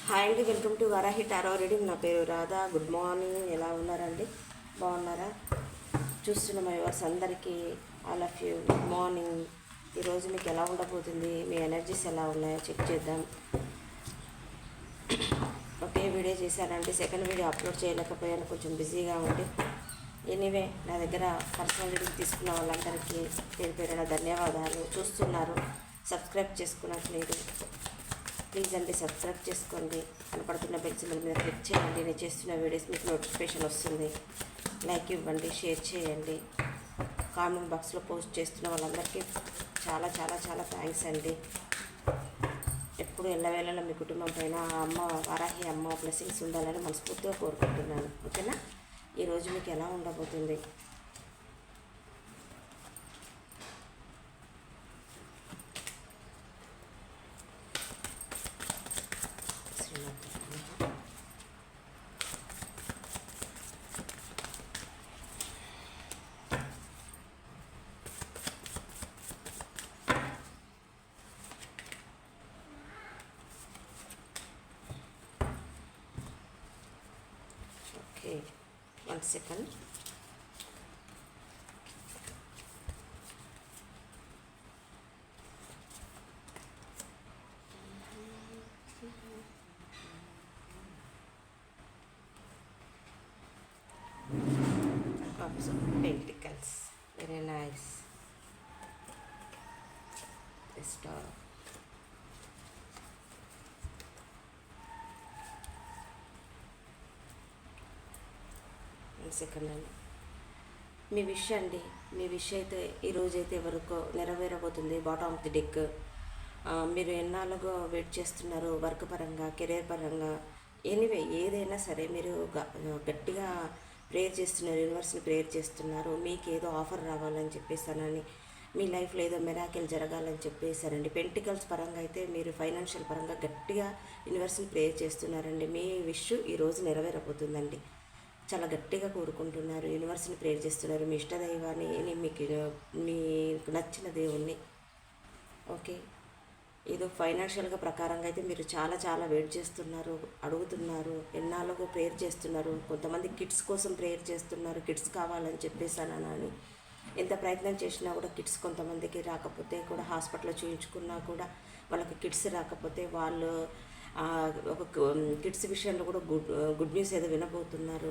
Hi అండి, welcome to Varahi tarot reading. నా పేరు రాధా. Good morning. ఎలా ఉన్నారండి? బాగున్నారా? చూస్తున్న మై వర్స్ అందరికీ all of you good morning. ఈరోజు మీకు ఎలా ఉండబోతుంది, మీ ఎనర్జీస్ ఎలా ఉన్నాయో చెక్ చేద్దాం. ఒకే వీడియో చేశానండి, సెకండ్ వీడియో అప్లోడ్ చేయలేకపోయాను, కొంచెం బిజీగా ఉండి. ఎనీవే, నా దగ్గర పర్సనల్ రీడింగ్ తీసుకున్న వాళ్ళందరికీ పేరు పేరున ధన్యవాదాలు. చూస్తున్నారు, సబ్స్క్రైబ్ చేసుకున్నట్లేదు, ప్లీజ్ అండి సబ్స్క్రైబ్ చేసుకోండి. కనపడుతున్న బెల్ సింబల్ మీద క్లిక్ చేయండి. నేను చేస్తున్న వీడియోస్ మీకు నోటిఫికేషన్ వస్తుంది. లైక్ ఇవ్వండి, షేర్ చేయండి. కామెంట్ బాక్స్లో పోస్ట్ చేస్తున్న వాళ్ళందరికీ చాలా చాలా చాలా థ్యాంక్స్ అండి. ఎప్పుడు ఎల్లవేళలో మీ కుటుంబం పైన అమ్మ వారాహి అమ్మ బ్లెస్సింగ్స్ ఉండాలని మనస్ఫూర్తిగా కోరుకుంటున్నాను. ఓకేనా? ఈరోజు మీకు ఎలా ఉండబోతుంది? Okay, 1 second. Cups of Pentacles, very nice. The star. Second అండి. మీ విష్ అండి, మీ విష్ అయితే ఈరోజైతే వరకు నెరవేరబోతుంది. Bottom of the deck. మీరు ఎన్నాళ్ళుగా వెయిట్ చేస్తున్నారు, వర్క్ పరంగా, కెరీర్ పరంగా, ఎనీవే ఏదైనా సరే మీరు గట్టిగా ప్రేయర్ చేస్తున్నారు, యూనివర్స్ని ప్రేయర్ చేస్తున్నారు. మీకు ఏదో ఆఫర్ రావాలని చెప్పేసానని, మీ లైఫ్లో ఏదో మెరాకిల్ జరగాలని చెప్పేసారండి. పెంటికల్స్ పరంగా అయితే మీరు ఫైనాన్షియల్ పరంగా గట్టిగా యూనివర్స్ని ప్రేయర్ చేస్తున్నారండి. మీ విష్ ఈరోజు నెరవేరబోతుందండి. చాలా గట్టిగా కోరుకుంటున్నారు, యూనివర్స్ని ప్రేయర్ చేస్తున్నారు, మీ ఇష్టదైవాన్ని, మీకు నచ్చిన దేవుణ్ణి. ఓకే, ఏదో ఫైనాన్షియల్గా ప్రకారంగా అయితే మీరు చాలా చాలా వెయిట్ చేస్తున్నారు, అడుగుతున్నారు, ఎన్నాళ్ళుగా ప్రేయర్ చేస్తున్నారు. కొంతమంది కిడ్స్ కోసం ప్రేయర్ చేస్తున్నారు, కిడ్స్ కావాలని చెప్పేసానని. ఎంత ప్రయత్నం చేసినా కూడా కిడ్స్ కొంతమందికి రాకపోతే కూడా, హాస్పిటల్లో చూయించుకున్నా కూడా వాళ్ళకి కిడ్స్ రాకపోతే వాళ్ళు ఒక కిడ్స్ విషయంలో కూడా గుడ్ న్యూస్ ఏదో వినబోతున్నారు.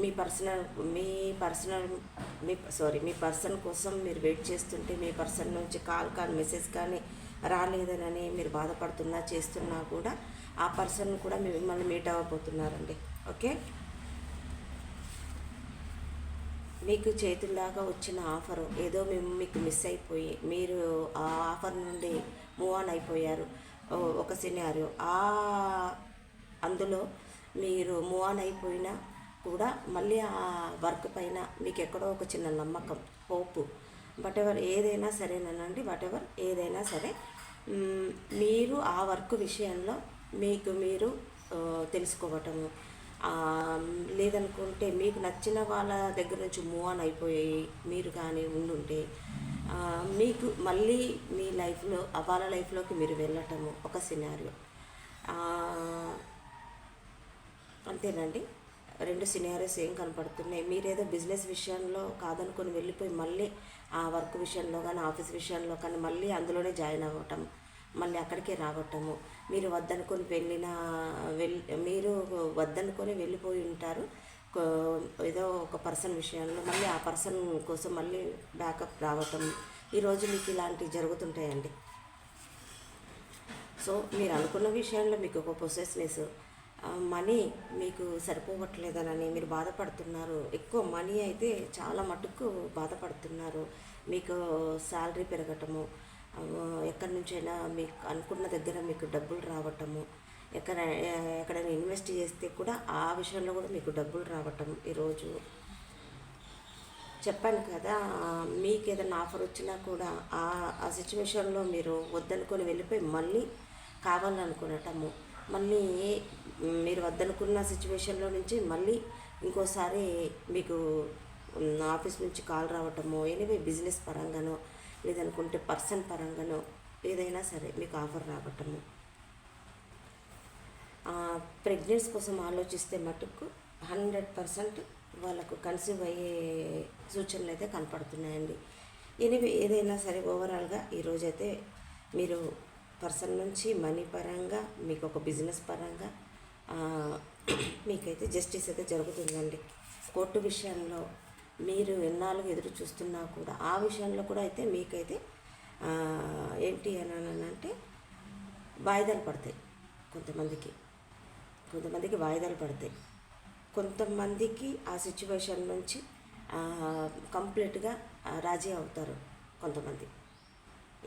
మీ పర్సన్ కోసం మీరు వెయిట్ చేస్తుంటే, మీ పర్సన్ నుంచి కాల్ కానీ మెసేజ్ కానీ రాలేదనని మీరు బాధపడుతున్నా చేస్తున్నా కూడా ఆ పర్సన్ కూడా మిమ్మల్ని మీట్ అవ్వబోతున్నారండి. ఓకే, మీకు చేతుల్లాగా వచ్చిన ఆఫరు ఏదో మీకు మిస్ అయిపోయి మీరు ఆ ఆఫర్ నుండి మూవ్ ఆన్ అయిపోయారు. ఒక సినారియో అందులో మీరు మూవ్ ఆన్ అయిపోయినా కూడా మళ్ళీ ఆ వర్క్ పైన మీకు ఎక్కడో ఒక చిన్న నమ్మకం, హోపు, వాటెవర్ ఏదైనా సరేనండి, వాటెవర్ ఏదైనా సరే మీరు ఆ వర్క్ విషయంలో మీకు మీరు తెలుసుకోవటము, లేదనుకుంటే మీకు నచ్చిన వాళ్ళ దగ్గర నుంచి మూవ్ ఆన్ అయిపోయి మీరు కానీ ఉండుంటే మీకు మళ్ళీ మీ లైఫ్లో వాళ్ళ లైఫ్లోకి మీరు వెళ్ళటము ఒక సినారియో. అంతేనండి, 2 సినారియోస్ ఏం కనపడుతున్నాయి. మీరేదో బిజినెస్ విషయంలో కాదనుకొని వెళ్ళిపోయి మళ్ళీ ఆ వర్క్ విషయంలో కానీ, ఆఫీస్ విషయంలో కానీ మళ్ళీ అందులోనే జాయిన్ అవ్వటం, మళ్ళీ అక్కడికే రావటము. మీరు వద్దనుకొని వెళ్ళిపోయి ఉంటారు ఏదో ఒక పర్సన్ విషయంలో, మళ్ళీ ఆ పర్సన్ కోసం మళ్ళీ బ్యాకప్ రావటం. ఈరోజు మీకు ఇలాంటివి జరుగుతుంటాయండి. సో మీరు అనుకున్న విషయంలో మీకు ఒక పొసెస్నెస్, మనీ మీకు సరిపోవట్లేదనని మీరు బాధపడుతున్నారు. ఎక్కువ మనీ అయితే చాలా మటుకు బాధపడుతున్నారు. మీకు శాలరీ పెరగటము, ఎక్కడి నుంచైనా మీకు అనుకున్న దగ్గర మీకు డబ్బులు రావటము, ఎక్కడైనా ఇన్వెస్ట్ చేస్తే కూడా ఆ విషయంలో కూడా మీకు డబ్బులు రావటం. ఈరోజు చెప్పాను కదా, మీకు ఏదైనా ఆఫర్ వచ్చినా కూడా ఆ సిచ్యువేషన్లో మీరు వద్దనుకొని వెళ్ళిపోయి మళ్ళీ కావాలనుకునటము, మళ్ళీ మీరు వద్దనుకున్న సిచ్యువేషన్లో నుంచి మళ్ళీ ఇంకోసారి మీకు ఆఫీస్ నుంచి కాల్ రావటము, ఎనీవే బిజినెస్ పరంగానో లేదనుకుంటే పర్సన్ పరంగానో ఏదైనా సరే మీకు ఆఫర్ రావటము. ప్రెగ్నెన్సీ కోసం ఆలోచిస్తే మటుకు 100% వాళ్ళకు కన్సీవ్ అయ్యే సూచనలు అయితే కనపడుతున్నాయండి. ఎనివే ఏదైనా సరే ఓవరాల్గా ఈరోజైతే మీరు పర్సన్ నుంచి మనీ పరంగా మీకు ఒక బిజినెస్ పరంగా మీకైతే జస్టిస్ అయితే జరుగుతుందండి. కోర్టు విషయంలో మీరు ఎన్నాళ్ళుగా ఎదురు చూస్తున్నా కూడా ఆ విషయంలో కూడా అయితే మీకైతే ఏంటి అని అంటే వాయిదాలు పడతాయి. కొంతమందికి వాయిదాలు పడతాయి. కొంతమందికి ఆ సిచ్యువేషన్ నుంచి కంప్లీట్గా రాజీ అవుతారు. కొంతమంది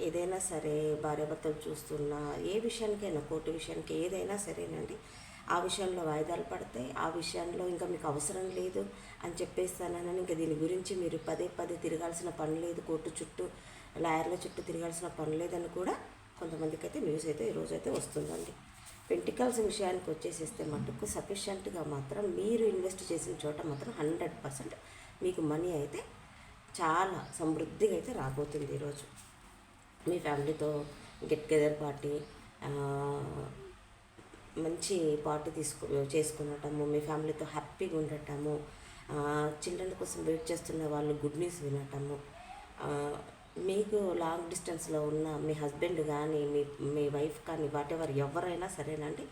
ఏదైనా సరే భార్యాభర్తలు చూస్తున్నా ఏ విషయానికైనా కోర్టు విషయానికి ఏదైనా సరేనండి, ఆ విషయంలో వాయిదాలు పడతాయి. ఆ విషయంలో ఇంకా మీకు అవసరం లేదు అని చెప్పేస్తానని ఇంకా దీని గురించి మీరు పదే పదే తిరగాల్సిన పని లేదు, కోర్టు చుట్టూ లాయర్ల చుట్టూ తిరగాల్సిన పని లేదని కూడా కొంతమందికి అయితే న్యూస్ అయితే ఈరోజైతే వస్తుందండి. పెంటికల్స్ విషయానికి వచ్చేసేస్తే మటుకు సఫిషియెంట్గా మాత్రం మీరు ఇన్వెస్ట్ చేసిన చోట మాత్రం 100% మీకు మనీ అయితే చాలా సమృద్ధిగా అయితే రాబోతుంది. ఈరోజు మీ ఫ్యామిలీతో గెట్ టుగెదర్ పార్టీ, మంచి పార్టీ చేసుకునటము, మీ ఫ్యామిలీతో హ్యాపీగా ఉండటము, చిల్డ్రన్ కోసం వెయిట్ చేస్తున్న వాళ్ళు గుడ్ న్యూస్ వినటము, మీకు లాంగ్ డిస్టెన్స్లో ఉన్న మీ హస్బెండ్ కానీ మీ వైఫ్ కానీ వాటెవర్ ఎవరైనా సరేనండి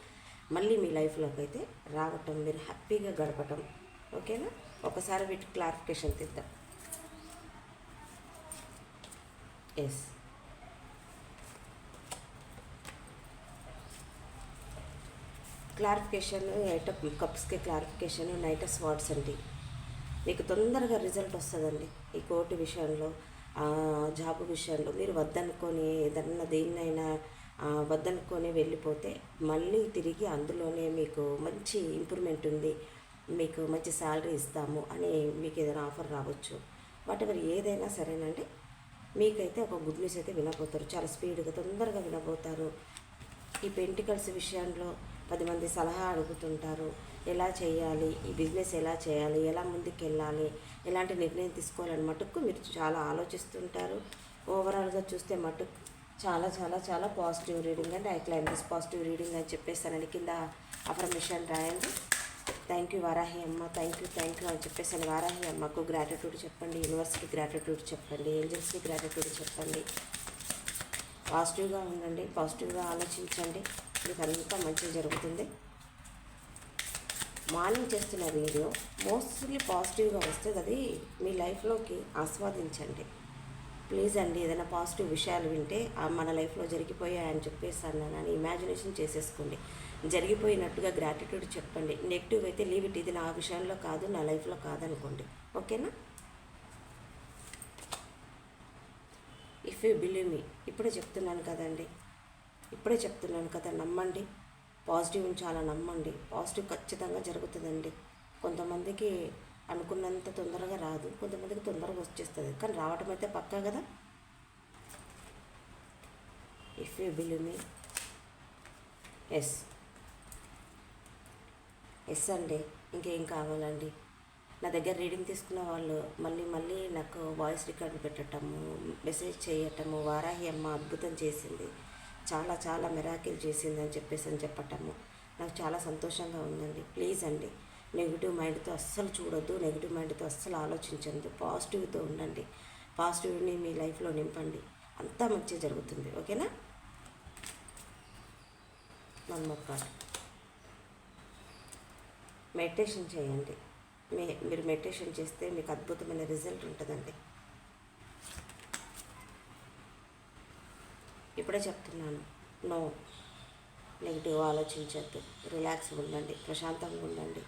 మళ్ళీ మీ లైఫ్లోకి అయితే రావటం, మీరు హ్యాపీగా గడపటం. ఓకేనా? ఒకసారి వీటికి క్లారిఫికేషన్ తీద్దాం. ఎస్, క్లారిఫికేషన్ ఎయిట్ ఆఫ్ కప్స్కి క్లారిఫికేషన్, నైట్ ఆఫ్ స్వార్డ్స్ అండి. మీకు తొందరగా రిజల్ట్ వస్తుందండి ఈ కోర్టు విషయంలో, జాబ్ విషయంలో. మీరు వద్దనుకొని ఏదన్నా దేన్నైనా వద్దనుకొని వెళ్ళిపోతే మళ్ళీ తిరిగి అందులోనే మీకు మంచి ఇంప్రూవ్మెంట్ ఉంది, మీకు మంచి శాలరీ ఇస్తాము అని మీకు ఏదైనా ఆఫర్ రావచ్చు. వాటెవర్ ఏదైనా సరేనండి, మీకైతే ఒక గుడ్ న్యూస్ అయితే వినబోతారు. చాలా స్పీడ్గా తొందరగా వినబోతారు. ఈ పెంటికల్స్ విషయంలో 10 మంది సలహా అడుగుతుంటారు. ఎలా చేయాలి, ఈ బిజినెస్ ఎలా చేయాలి, ఎలా ముందుకు వెళ్ళాలి, ఎలాంటి నిర్ణయం తీసుకోవాలని మటుకు మీరు చాలా ఆలోచిస్తుంటారు. ఓవరాల్గా చూస్తే మటుకు చాలా చాలా చాలా పాజిటివ్ రీడింగ్ అండి. I claim this positive reading అని చెప్పేస్తానండి. కింద అఫర్మేషన్ రాయండి. థ్యాంక్ యూ వారాహి అమ్మ, థ్యాంక్ యూ అని చెప్పేసాను. వారాహి అమ్మకు గ్రాటిట్యూడ్ చెప్పండి, యూనివర్స్కి గ్రాటిట్యూడ్ చెప్పండి, ఏంజల్స్కి గ్రాటిట్యూడ్ చెప్పండి. పాజిటివ్గా ఉండండి, పాజిటివ్గా ఆలోచించండి, మీకు అంతా మంచిగా జరుగుతుంది. మార్నింగ్ చేస్తున్న వీడియో మోస్ట్లీ పాజిటివ్గా వస్తుంది, అది మీ లైఫ్లోకి ఆస్వాదించండి ప్లీజ్ అండి. ఏదైనా పాజిటివ్ విషయాలు వింటే మన లైఫ్లో జరిగిపోయాయని చెప్పేసి అన్నానని ఇమాజినేషన్ చేసేసుకోండి. జరిగిపోయినట్టుగా గ్రాటిట్యూడ్ చెప్పండి. నెగిటివ్ అయితే లీవ్ ఇట్, ఇది నా విషయంలో కాదు, నా లైఫ్లో కాదనుకోండి. ఓకేనా? ఇఫ్ యూ బిలీవ్ మీ, ఇప్పుడే చెప్తున్నాను కదా, నమ్మండి. పాజిటివ్ చాలా నమ్మండి. పాజిటివ్ ఖచ్చితంగా జరుగుతుందండి. కొంతమందికి అనుకున్నంత తొందరగా రాదు, కొంతమందికి తొందరగా వచ్చేస్తుంది, కానీ రావటం అయితే పక్కా కదా. If you believe me, yes అండి. ఇంకేం కావాలండి? నా దగ్గర రీడింగ్ తీసుకున్న వాళ్ళు మళ్ళీ నాకు వాయిస్ రికార్డు పెట్టడము, మెసేజ్ చేయటము, వారాహి అమ్మ అద్భుతం చేసింది, చాలా చాలా మిరాకిల్ చేసింది అని చెప్పటము నాకు చాలా సంతోషంగా ఉందండి. ప్లీజ్ అండి, నెగిటివ్ మైండ్తో అస్సలు చూడొద్దు, నెగిటివ్ మైండ్తో అస్సలు ఆలోచించద్దు, పాజిటివ్తో ఉండండి. పాజిటివ్ని మీ లైఫ్లో నింపండి, అంతా మంచిగా జరుగుతుంది. ఓకేనా? నమ్మకం. మెడిటేషన్ చేయండి. మీరు మెడిటేషన్ చేస్తే మీకు అద్భుతమైన రిజల్ట్ ఉంటుందండి. ఇప్పుడే చెప్తున్నాను, నో నెగిటివ్ ఆలోచించద్దు, రిలాక్స్ ఉండండి, ప్రశాంతంగా ఉండండి.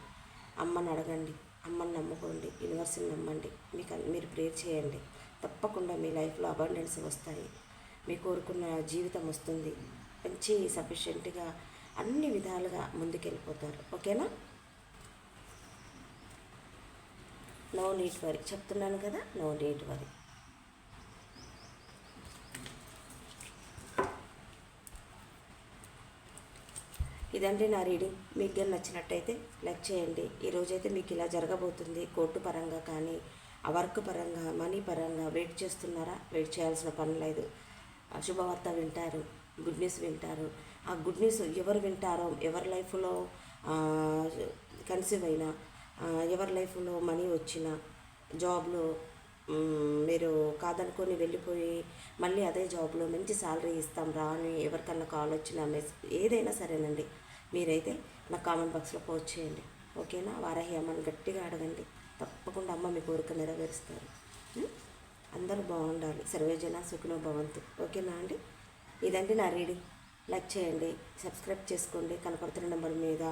అమ్మని అడగండి, అమ్మని నమ్ముకోండి, యూనివర్స్ని నమ్మండి. మీరు ప్రేర్ చేయండి, తప్పకుండా మీ లైఫ్లో అబండెన్స్ వస్తాయి, మీ కోరుకున్న జీవితం వస్తుంది, మంచి సఫిషియెంట్గా అన్ని విధాలుగా ముందుకెళ్ళిపోతారు. ఓకేనా? నో నీట్ వరీ, చెప్తున్నాను కదా, నో నీట్ వరీ. ఇదండి నా రీడింగ్. మీకు కానీ నచ్చినట్టయితే లైక్ చేయండి. ఈరోజైతే మీకు ఇలా జరగబోతుంది. కోర్టు పరంగా కానీ, ఆ వర్క్ పరంగా, మనీ పరంగా వెయిట్ చేస్తున్నారా? వెయిట్ చేయాల్సిన పని లేదు. శుభవార్త వింటారు, గుడ్ న్యూస్ వింటారు. ఆ గుడ్ న్యూస్ ఎవరు వింటారో, ఎవరి లైఫ్లో కన్సీవ్ అయినా, ఎవరి లైఫ్లో మనీ వచ్చినా, జాబ్లో మీరు కాదనుకొని వెళ్ళిపోయి మళ్ళీ అదే జాబ్లో మంచి శాలరీ ఇస్తాం రా అని ఎవరికన్నా కాల్ వచ్చినా ఏదైనా సరేనండి, మీరైతే నా కామెంట్ బాక్స్లో పోస్ట్ చేయండి. ఓకేనా? వారాహి అమ్మని గట్టిగా అడగండి, తప్పకుండా అమ్మ మీ కోరిక నెరవేరుస్తారు. అందరూ బాగుండాలి. సర్వేజన సుఖినో భవంతు. ఓకేనా అండి? ఇదండి నా రీడింగ్. లైక్ చేయండి, సబ్స్క్రైబ్ చేసుకోండి, కనపడుతున్న నెంబర్ మీద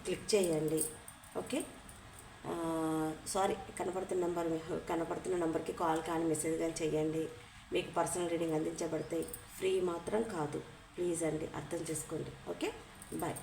క్లిక్ చేయండి. ఓకే, సారీ, కనపడుతున్న నెంబర్కి కాల్ కానీ మెసేజ్ కానీ చేయండి. మీకు పర్సనల్ రీడింగ్ అందించబడతాయి. ఫ్రీ మాత్రం కాదు. ప్లీజ్ అండి, అర్థం చేసుకోండి. Okay, bye.